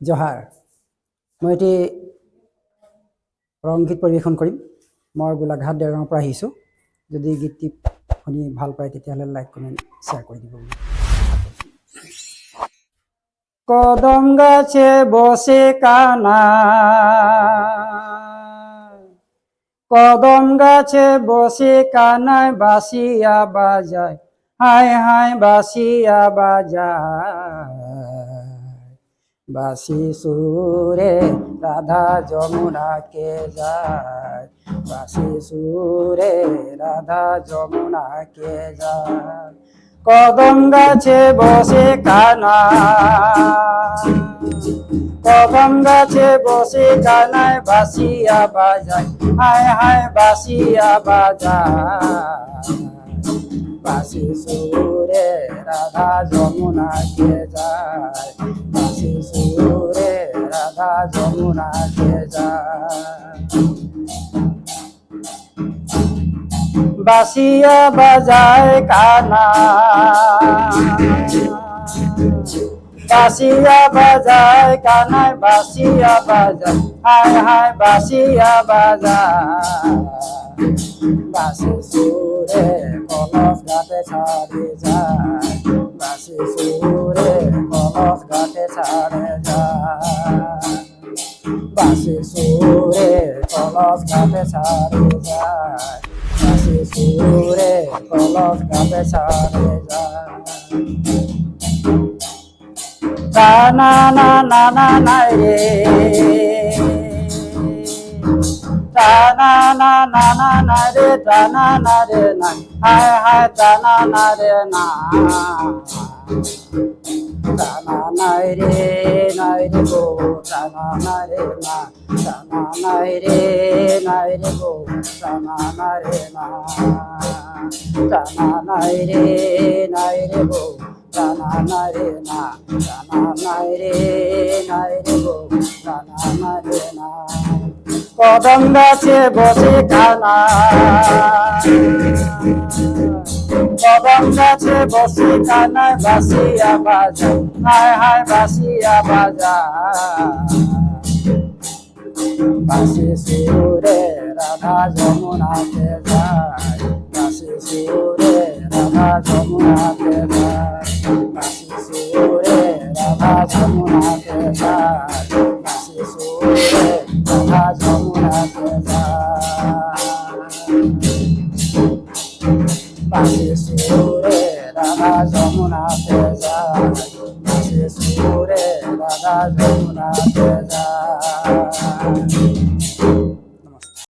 জহাৰ মই এটি ৰংগীত পৰিৱেশন কৰিম। মই গোলাঘাট দেৰগাঁৱৰ পৰা আহিছোঁ। যদি গীতটি শুনি ভাল পায় তেতিয়াহ'লে লাইক কমেণ্ট শ্বেয়াৰ কৰি দিব। কদম গাছে বসে কানা, কদম গাছে বসে কানায় বাঁশিয়া বাজায়, হায় হায় বাঁশিয়া বাজায়। বাঁশি সুরে রাধা যমুনাকে যায়, বাঁশি সুরে রাধা যমুনাকে যায়। কদম গাছে বসে কানা, কদম গাছে বসে কানায় বাঁশিয়া বাজায়, হায় হায় বাঁশিয়া বাজায়। বাঁশি সুরে রাধা যমুনাকে যায়, বাঁশি সুরে রাধা যমুনাকে যায়। বাঁশিয়া বাজায় কানা, বাঁশিয়া বাজায় কানায় বাঁশিয়া বাজায়, হায় হায় বাঁশিয়া বাজায়। বাঁশি সুরে কলস ঘাটে ছাড়ে যায়, বাঁশি সুরে কলস ঘাটে ছাড়ে যায়। বাঁশি সুরে কলস ঘাটে ছাড়ে যায়, বাঁশি সুরে কলস ঘাটে ছাড়ে যায়। টানা না না না নাই রে, টানা না না না না রে, টানা না রে না, হায় হায় টানা না রে না। টানা নাই রে নাই রে গো, টানা না রে না, টানা নাই রে গো, টানা না রে না। টানা নাই রে গো, টানা না রে না, টানা নাই রে গো, টানা না রে না। কদম গাছে বসে কানা, কদম গাছে বসে কানায় বাঁশিয়া বাজায়, হায় হায় বাঁশিয়া বাজায়। বাঁশি সুরে রাধা যমুনাকে যায়, বাঁশি সুরে রাধা যমুনাকে যায়, বাঁশি সুরে রাধা যমুনাকে যায়, বাঁশি সুরে রাধা যমুনাকে যায়। বাঁশি সুরে রাধা যমুনাকে যায়, বাঁশি সুরে রাধা যমুনাকে যায়।